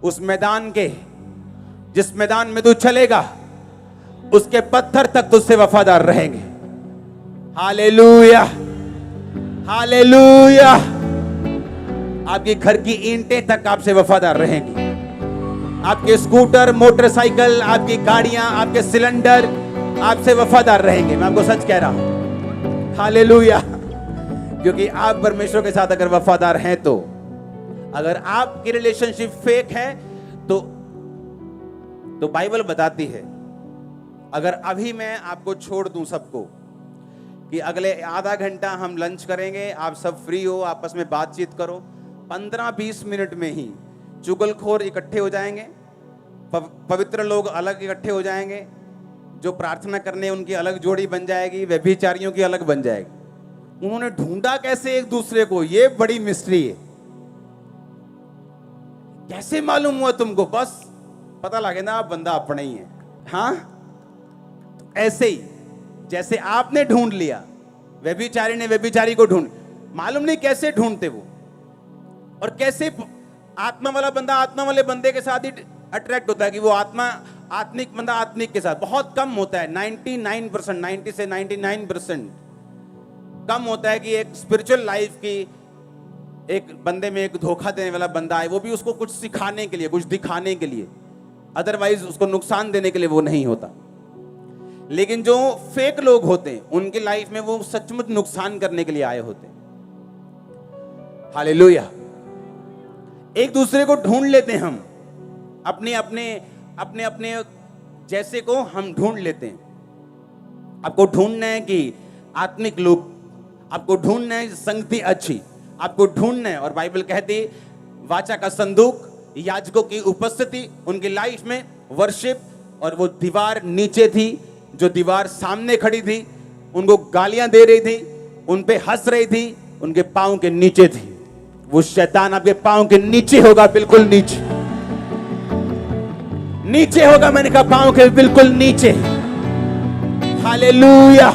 उस मैदान के, जिस मैदान में तू चलेगा उसके पत्थर तक तुझसे वफादार रहेंगे। Hallelujah, hallelujah. आपके घर की ईंटें तक आपसे वफादार रहेंगी। आपके स्कूटर, मोटरसाइकिल, आपकी गाड़ियां, आपके सिलेंडर आपसे वफादार रहेंगे। मैं आपको सच कह रहा हूं। हालेलुया। क्योंकि आप परमेश्वर के साथ अगर वफादार हैं तो, अगर आपकी रिलेशनशिप फेक है तो बाइबल बताती है, अगर अभी मैं आपको छोड़ दूं सबको कि अगले आधा घंटा हम लंच करेंगे, आप सब फ्री हो, आपस में बातचीत करो, 15-20 मिनट में ही चुगलखोर इकट्ठे हो जाएंगे, पवित्र लोग अलग इकट्ठे हो जाएंगे, जो प्रार्थना करने उनकी अलग जोड़ी बन जाएगी, व्यभिचारियों की अलग बन जाएगी। उन्होंने ढूंढा कैसे एक दूसरे को, ये बड़ी मिस्ट्री है। कैसे मालूम हुआ तुमको? बस पता लगे ना आप बंदा अपना ही है। हाँ, तो ऐसे ही जैसे आपने ढूंढ लिया, व्यभिचारी ने व्यभिचारी को ढूंढ, मालूम नहीं कैसे ढूंढते वो, और कैसे आत्मा वाला बंदा आत्मा वाले बंदे के साथ ही अट्रैक्ट होता है कि वो आत्मिक बंदा आत्मिक के साथ। बहुत कम होता है, 99%, 90 से 99% कम होता है कि एक स्पिरिचुअल लाइफ की एक बंदे में एक धोखा देने वाला बंदा है, वो भी उसको कुछ सिखाने के लिए, कुछ दिखाने के लिए, अदरवाइज उसको नुकसान देने के लिए वो नहीं होता। लेकिन जो फेक लोग होते हैं उनकी लाइफ में वो सचमुच नुकसान करने के लिए आए होते हैं। हालेलुया। एक दूसरे को ढूंढ लेते हैं हम, अपने अपने अपने अपने जैसे को हम ढूंढ लेते हैं। आपको ढूंढना है कि आत्मिक लोग, आपको ढूंढना है संगति अच्छी, आपको ढूंढना है। और बाइबल कहती है वाचा का संदूक, याजकों की उपस्थिति उनकी लाइफ में, वर्शिप, और वो दीवार नीचे थी, जो दीवार सामने खड़ी थी, उनको गालियां दे रही थी, उन पे हंस रही थी, उनके पांव के नीचे थी। वो शैतान आपके पांव के नीचे होगा, बिल्कुल नीचे, नीचे होगा। मैंने कहा पांव के बिल्कुल नीचे। हालेलुया।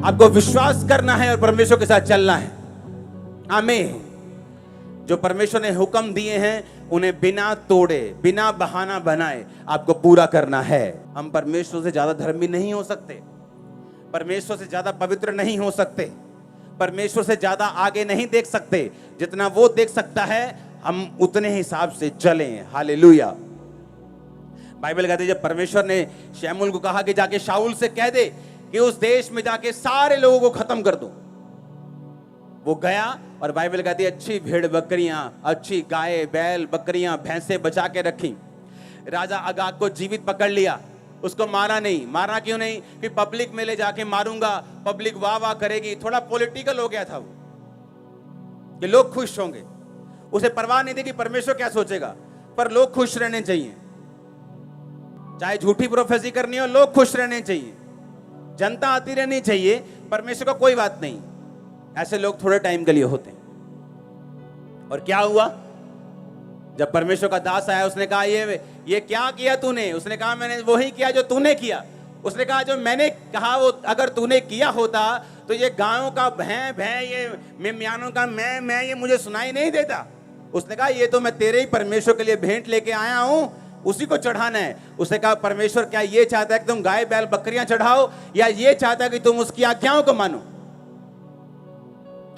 आपको विश्वास करना है और परमेश्वर के साथ चलना है। आमीन। जो परमेश्वर ने हुक्म दिए हैं उन्हें बिना तोड़े, बिना बहाना बनाए आपको पूरा करना है। हम परमेश्वर से ज्यादा धर्मी नहीं हो सकते, परमेश्वर से ज्यादा पवित्र नहीं हो सकते, परमेश्वर से ज्यादा आगे नहीं देख सकते। जितना वो देख सकता है हम उतने हिसाब से चलें। हालेलुया। बाइबल कहती है जब परमेश्वर ने शमूएल को कहा कि जाके शाऊल से कह दे कि उस देश में जाके सारे लोगों को खत्म कर दो, वो गया। और बाइबल कहती है अच्छी भेड़ बकरियां, अच्छी गाय बैल बकरियां भैंसे बचा के रखी। राजा अगाग को जीवित पकड़ लिया, उसको मारा नहीं। मारा क्यों नहीं? कि पब्लिक में ले जाके मारूंगा, पब्लिक वाह वाह करेगी। थोड़ा पॉलिटिकल हो गया था वो, कि लोग खुश होंगे। उसे परवाह नहीं थी कि परमेश्वर क्या सोचेगा, पर लोग खुश रहने चाहिए। चाहे झूठी प्रोफेसी करनी हो, लोग खुश रहने चाहिए, जनता आती रहनी चाहिए, परमेश्वर का कोई बात नहीं। ऐसे लोग थोड़े टाइम के लिए होते हैं। और क्या हुआ? जब परमेश्वर का दास आया, उसने कहा ये क्या किया तूने? उसने कहा मैंने वही किया जो तूने किया। उसने कहा जो मैंने कहा वो अगर तूने किया होता तो ये गायों का भैं भैं, ये म्यानों का मैं ये मुझे सुनाई नहीं देता। उसने कहा ये तो मैं तेरे ही परमेश्वर के लिए भेंट लेके आया हूं, उसी को चढ़ाना है। उसने कहा परमेश्वर क्या ये चाहता है कि तुम गाय बैल बकरियां चढ़ाओ, या ये चाहता है कि तुम उसकी आज्ञाओं को मानो?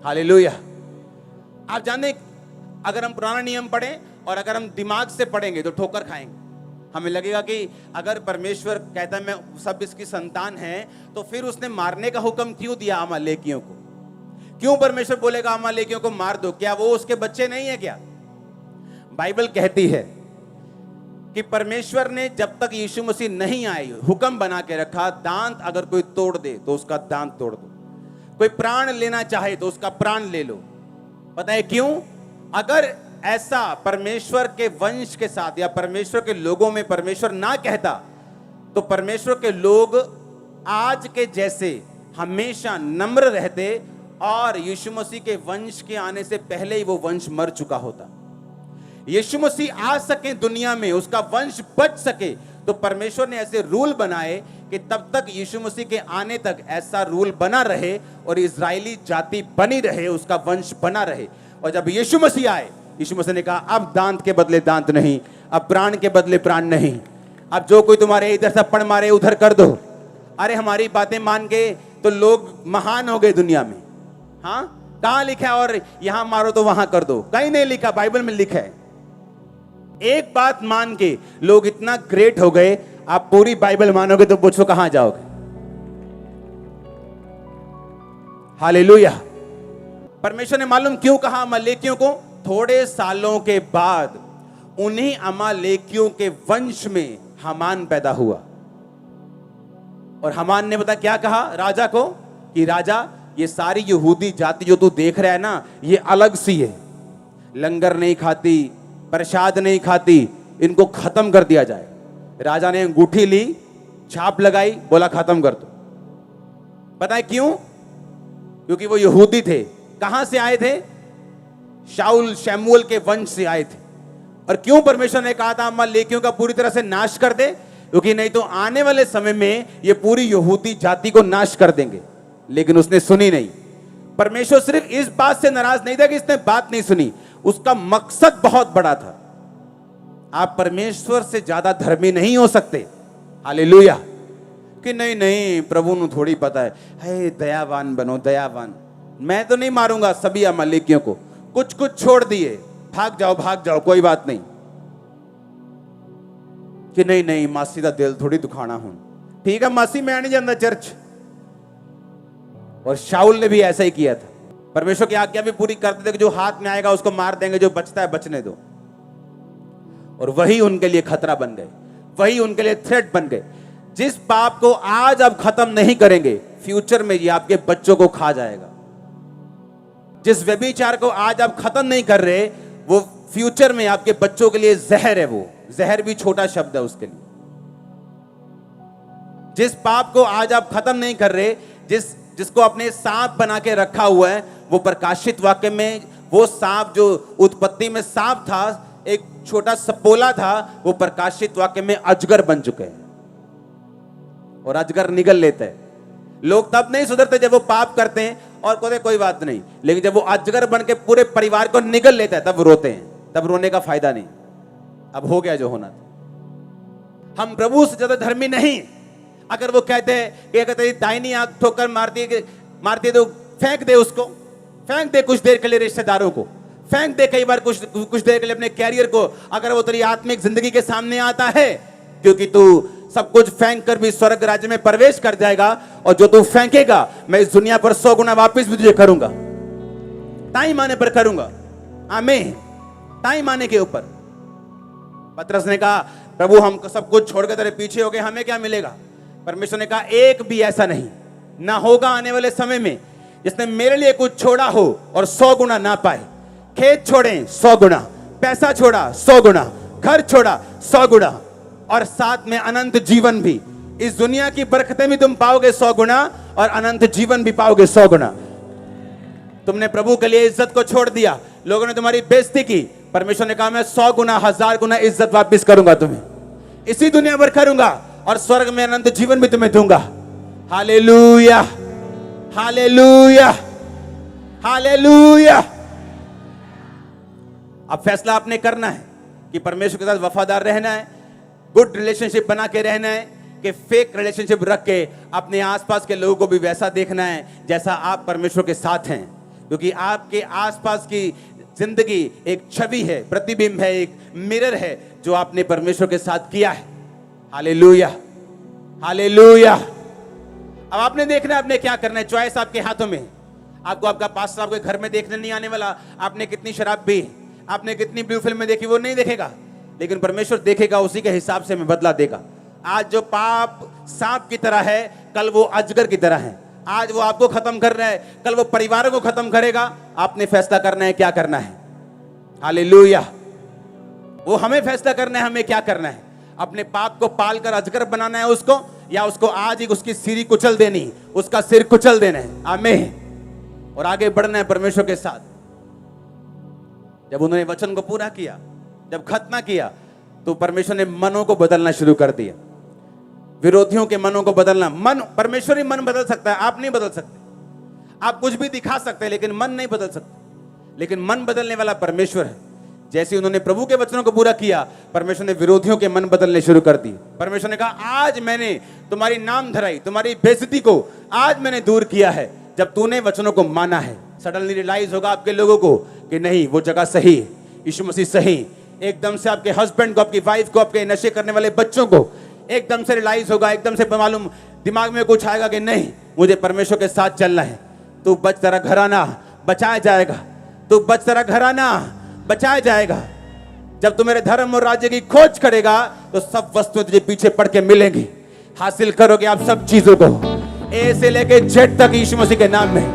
हालेलुया। आप जाने अगर हम पुराना नियम पढ़ें और अगर हम दिमाग से पढ़ेंगे तो ठोकर खाएंगे। हमें लगेगा कि अगर परमेश्वर कहता है मैं सब इसकी संतान है, तो फिर उसने मारने का हुक्म क्यों दिया अमालेकियों को? क्यों परमेश्वर बोलेगा अमालेकियों को मार दो? क्या वो उसके बच्चे नहीं है क्या? बाइबल कहती है कि परमेश्वर ने जब तक यीशु मसीह नहीं आए हुक्म बना के रखा, दांत अगर कोई तोड़ दे तो उसका दांत तोड़ दो, कोई प्राण लेना चाहे तो उसका प्राण ले लो। पता है क्यों? अगर ऐसा परमेश्वर के वंश के साथ या परमेश्वर के लोगों में परमेश्वर ना कहता, तो परमेश्वर के लोग आज के जैसे हमेशा नम्र रहते और यीशु मसीह के वंश के आने से पहले ही वो वंश मर चुका होता। यीशु मसीह आ सके दुनिया में, उसका वंश बच सके, तो परमेश्वर ने ऐसे रूल बनाए कि तब तक यीशु मसीह के आने तक ऐसा रूल बना रहे और इजरायली जाति बनी रहे, उसका वंश बना रहे। और जब यीशु मसीह आए, यीशु मसीह ने कहा अब दांत के बदले दांत नहीं, अब प्राण के बदले प्राण नहीं, अब जो कोई तुम्हारे इधर थप्पड़ मारे उधर कर दो। अरे हमारी बातें मान के तो लोग महान हो गए दुनिया में। हाँ, कहां लिखा है और यहां मारो तो वहां कर दो? कहीं नहीं लिखा, बाइबल में लिखा है। एक बात मान के लोग इतना ग्रेट हो गए, आप पूरी बाइबल मानोगे तो पूछो कहां जाओगे? हालेलुया। परमेश्वर ने मालूम क्यों कहा अमालेकियों को? थोड़े सालों के बाद उन्हीं अमालेकियों के वंश में हामान पैदा हुआ। और हामान ने पता क्या कहा राजा को? कि राजा, ये सारी यहूदी जाति जो तू देख रहा है ना, ये अलग सी है, लंगर नहीं खाती, प्रसाद नहीं खाती, इनको खत्म कर दिया जाए। राजा ने अंगूठी ली, छाप लगाई, बोला खत्म कर दो। पता है क्यों? क्योंकि वो यहूदी थे। कहां से आए थे? शाऊल शमूएल के वंश से आए थे। और क्यों परमेश्वर ने कहा था अमालेकियों का पूरी तरह से नाश कर दे? क्योंकि नहीं तो आने वाले समय में ये पूरी यहूदी जाति को नाश कर देंगे। लेकिन उसने सुनी नहीं। परमेश्वर सिर्फ इस बात से नाराज नहीं था कि इसने बात नहीं सुनी, उसका मकसद बहुत बड़ा था। आप परमेश्वर से ज्यादा धर्मी नहीं हो सकते। हालेलुया। कि नहीं नहीं प्रभु ਨੂੰ थोड़ी पता है, दयावान बनो, दयावान। मैं तो नहीं मारूंगा सभी अमालेकियों को, कुछ कुछ छोड़ दिए, भाग जाओ कोई बात नहीं। कि नहीं नहीं मासी का दिल थोड़ी दुखाना हूं, ठीक है मासी मैं नहीं जाता चर्च। और शाऊल ने भी ऐसा ही किया था। परमेश्वर की आज्ञा भी पूरी करते थे कि जो हाथ में आएगा उसको मार देंगे, जो बचता है बचने दो। और वही उनके लिए खतरा बन गए, वही उनके लिए थ्रेट बन गए। जिस पाप को आज आप खत्म नहीं करेंगे, फ्यूचर में ये आपके बच्चों को खा जाएगा। जिस व्यभिचार को आज आप खत्म नहीं कर रहे, वो फ्यूचर में आपके बच्चों के लिए जहर है। वो जहर भी छोटा शब्द है उसके लिए। जिस पाप को आज आप खत्म नहीं कर रहे, जिसको अपने सांप बना के रखा हुआ है, वो प्रकाशित वाक्य में वो सांप जो उत्पत्ति में सांप था, एक छोटा सपोला था, वो प्रकाशित वाक्य में अजगर बन चुके हैं। और अजगर निगल लेते हैं। लोग तब नहीं सुधरते जब वो पाप करते हैं और कहते कोई बात नहीं, लेकिन जब वो अजगर बन के पूरे परिवार को निगल लेता है, तब वो रोते हैं। तब रोने का फायदा नहीं, अब हो गया जो होना था। हम प्रभु से ज्यादा धर्मी नहीं। अगर वो कहते हैं कि अगर तेरी दाहिनी आंख ठोकर मारती है तो फेंक दे उसको, फेंक दे कुछ देर के लिए रिश्तेदारों को, फेंक दे कई बार कुछ देर के लिए अपने कैरियर को, अगर वो तेरी आत्मिक जिंदगी के सामने आता है, क्योंकि तू सब कुछ फेंक कर भी स्वर्ग राज्य में प्रवेश कर जाएगा। और जो तू फेंकेगा, मैं इस दुनिया पर 100 गुना वापिस भी तुझे करूंगा, ताई माने पर करूंगा। आमीन। ताई माने के ऊपर। पतरस ने कहा, प्रभु हम सब कुछ छोड़कर तेरे पीछे हो गए, हमें क्या मिलेगा? परमेश्वर ने कहा, एक भी ऐसा नहीं ना होगा आने वाले समय में जिसने मेरे लिए कुछ छोड़ा हो और 100 गुना ना पाए। खेत छोड़े 100 गुना, पैसा छोड़ा 100 गुना, घर छोड़ा 100 गुना, और साथ में अनंत जीवन भी। इस दुनिया की बरकतें भी तुम पाओगे 100 गुना, और अनंत जीवन भी पाओगे 100 गुना। तुमने प्रभु के लिए इज्जत को छोड़ दिया, लोगों ने तुम्हारी बेइज्जती की, परमेश्वर ने कहा मैं 100 गुना 1000 गुना इज्जत वापस करूंगा तुम्हें, इसी दुनिया पर करूंगा, और स्वर्ग में अनंत जीवन भी तुम्हें दूंगा। Hallelujah, hallelujah, hallelujah. अब फैसला आपने करना है कि परमेश्वर के साथ वफादार रहना है, गुड रिलेशनशिप बना के रहना है, कि फेक रिलेशनशिप रख के अपने आसपास के लोगों को भी वैसा देखना है जैसा आप परमेश्वर के साथ हैं। क्योंकि आपके आसपास की जिंदगी एक छवि है, प्रतिबिंब है, एक मिरर है जो आपने परमेश्वर के साथ किया है। Hallelujah, hallelujah. अब आपने देखना है आपने क्या करना है, चॉइस आपके हाथों में। आपको आपका पास्टर आपके घर में देखने नहीं आने वाला, आपने कितनी शराब पी, आपने कितनी ब्लू फिल्म देखी, वो नहीं देखेगा, लेकिन परमेश्वर देखेगा, उसी के हिसाब से हमें बदला देगा। आज जो पाप सांप की तरह है, कल वो अजगर की तरह है। आज वो आपको खत्म कर रहा है, कल वो परिवारों को खत्म करेगा। आपने फैसला करना है क्या करना है। हालेलुया। वो हमें फैसला करना है हमें क्या करना है। अपने पाप को पालकर अजगर बनाना है उसको, या उसको आज ही उसकी सिरी कुचल देनी, उसका सिर कुचल देना है। आमीन। और आगे बढ़ना है परमेश्वर के साथ। जब उन्होंने वचन को पूरा किया, जब खत्म किया, तो परमेश्वर ने मनों को बदलना शुरू कर दिया। विरोधियों के मनों को बदलना। मन, परमेश्वर ही मन बदल सकता है, आप नहीं बदल सकते। आप कुछ भी दिखा सकते हैं लेकिन मन नहीं बदल सकते। लेकिन मन बदलने वाला परमेश्वर है। जैसे उन्होंने प्रभु के वचनों को पूरा किया, परमेश्वर ने विरोधियों के मन बदलने शुरू कर दिए। परमेश्वर ने कहा आज मैंने तुम्हारी नाम धराई, तुम्हारी बेइज्जती को आज मैंने दूर किया है, जब तूने वचनों को माना है। सडनली रियलाइज होगा आपके लोगों को कि नहीं, वो जगह सही है, यीशु मसीह सही। एकदम से आपके हस्बैंड को, आपकी वाइफ को, आपके नशे करने वाले बच्चों को एकदम से रियलाइज होगा, एकदम से मालूम दिमाग में कुछ आएगा कि नहीं, मुझे परमेश्वर के साथ चलना है। तू बच, तेरा घराना बचाया जाएगा। तू बच, तेरा घराना बचाया जाएगा। जब तू मेरे धर्म और राज्य की खोज करेगा, तो सब वस्तुएं तुझे पीछे पड़ के मिलेंगी। हासिल करोगे आप सब चीजों को, ए से लेके जेड तक यीशु मसीह के नाम में।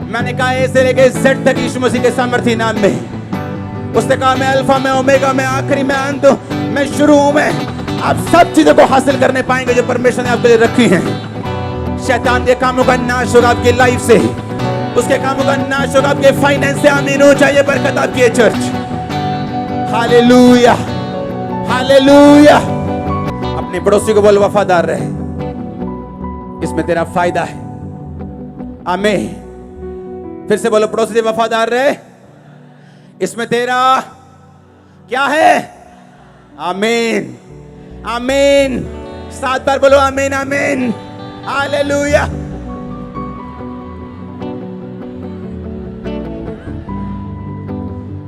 मैंने कहा ए से लेके जेड तक यीशु मसीह के सामर्थ्य नाम में। उसने कहा मैं अल्फा, मैं ओमेगा, मैं आखिरी, मैं अंत, मैं शुरू हूं। मैं आप सब चीजों को हासिल करने पाएंगे जो परमेश्वर ने आपके लिए रखी हैं। शैतान के कामों का नाश होगा आपकी लाइफ से, उसके कामों का नाश होगा आपके फाइनेंस से। आमीन हो जाए बरकत आपकी है चर्च। Hallelujah, hallelujah. अपने पड़ोसी को बोल वफादार रहे, इसमें तेरा फायदा है। आमीन। फिर से बोलो, पड़ोसी से वफादार रहे, इसमें तेरा क्या है। आमीन, आमीन। 7 बार बोलो आमीन, आमीन। हालेलुया।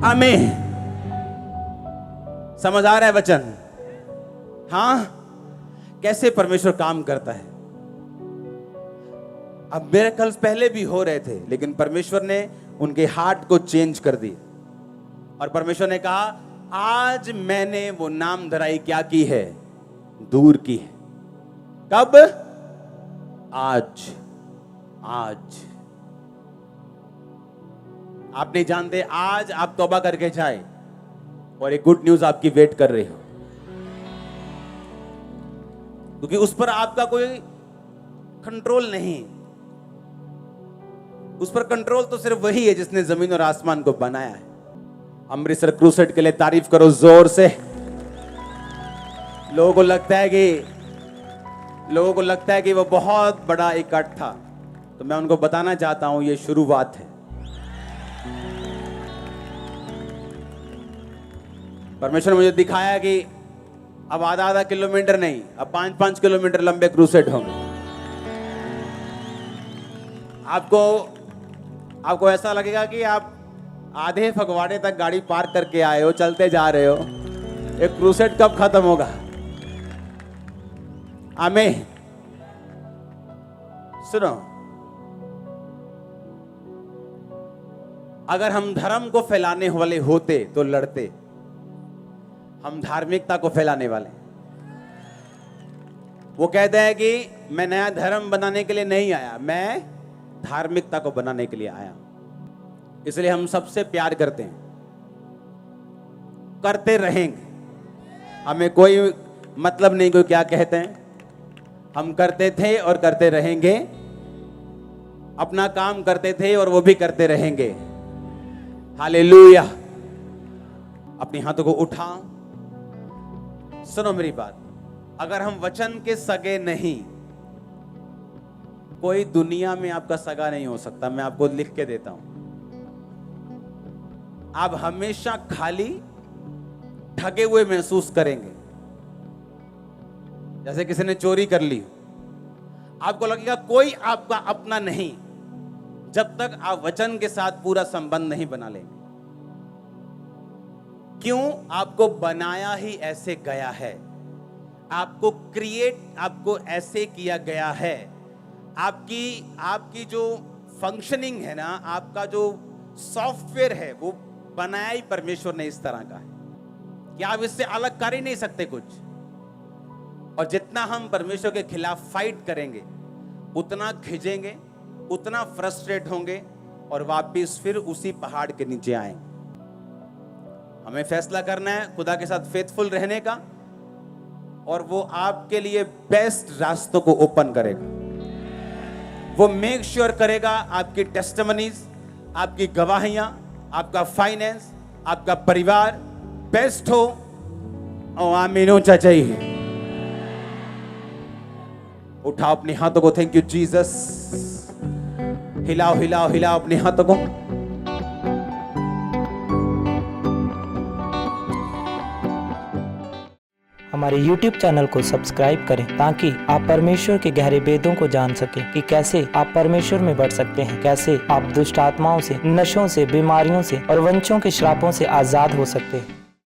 आमीन। समझ आ रहा है वचन? हाँ, कैसे परमेश्वर काम करता है। अब मिरेकल्स पहले भी हो रहे थे, लेकिन परमेश्वर ने उनके हार्ट को चेंज कर दिया। और परमेश्वर ने कहा आज मैंने वो नाम धराई क्या की है? दूर की है। कब? आज। आज आप नहीं जानते, आज आप तौबा करके जाए और एक गुड न्यूज आपकी वेट कर रही हो, क्योंकि उस पर आपका कोई कंट्रोल नहीं। उस पर कंट्रोल तो सिर्फ वही है जिसने जमीन और आसमान को बनाया है। अमृतसर क्रूसेड के लिए तारीफ करो जोर से। लोगों को लगता है कि वो बहुत बड़ा इकट्ठ था, तो मैं उनको बताना चाहता हूं ये शुरुआत है। परमेश्वर ने मुझे दिखाया कि अब आधा किलोमीटर नहीं, अब 5-5 किलोमीटर लंबे क्रूसेड होंगे। आपको ऐसा लगेगा कि आप आधे फगवाड़े तक गाड़ी पार्क करके आए हो, चलते जा रहे हो। एक क्रूसेड कब खत्म होगा? आमीन। सुनो, अगर हम धर्म को फैलाने वाले होते तो लड़ते। हम धार्मिकता को फैलाने वाले। वो कहते हैं कि मैं नया धर्म बनाने के लिए नहीं आया, मैं धार्मिकता को बनाने के लिए आया। इसलिए हम सबसे प्यार करते हैं, करते रहेंगे। हमें कोई मतलब नहीं कोई क्या कहते हैं, हम करते थे और करते रहेंगे। अपना काम करते थे और वो भी करते रहेंगे। हालेलुया। अपने हाथों को उठाओ। सुनो मेरी बात, अगर हम वचन के सगे नहीं, कोई दुनिया में आपका सगा नहीं हो सकता। मैं आपको लिख के देता हूं। आप हमेशा खाली, ठगे हुए महसूस करेंगे। जैसे किसी ने चोरी कर ली, आपको लगेगा कोई आपका अपना नहीं, जब तक आप वचन के साथ पूरा संबंध नहीं बना लेंगे। क्यों? आपको बनाया ही ऐसे गया है। आपको ऐसे किया गया है। आपकी जो फंक्शनिंग है ना, आपका जो सॉफ्टवेयर है, वो बनाया ही परमेश्वर ने इस तरह का है कि आप इससे अलग कर ही नहीं सकते कुछ। और जितना हम परमेश्वर के खिलाफ फाइट करेंगे, उतना खिंचेंगे, उतना फ्रस्ट्रेट होंगे और वापिस फिर उसी पहाड़ के नीचे आएंगे। हमें फैसला करना है खुदा के साथ फेथफुल रहने का, और वो आपके लिए बेस्ट रास्तों को ओपन करेगा। वो मेक श्योर करेगा आपकी टेस्टिमनीज, आपकी गवाहियां, आपका फाइनेंस, आपका परिवार बेस्ट हो। और आमीन ऊंचा चाहिए। उठाओ अपने हाथों को। Thank you Jesus. हिलाओ हिलाओ हिलाओ अपने हाथों को। हमारे YouTube चैनल को सब्सक्राइब करें ताकि आप परमेश्वर के गहरे भेदों को जान सकें कि कैसे आप परमेश्वर में बढ़ सकते हैं, कैसे आप दुष्ट आत्माओं से, नशों से, बीमारियों से और वंशों के श्रापों से आजाद हो सकते हैं।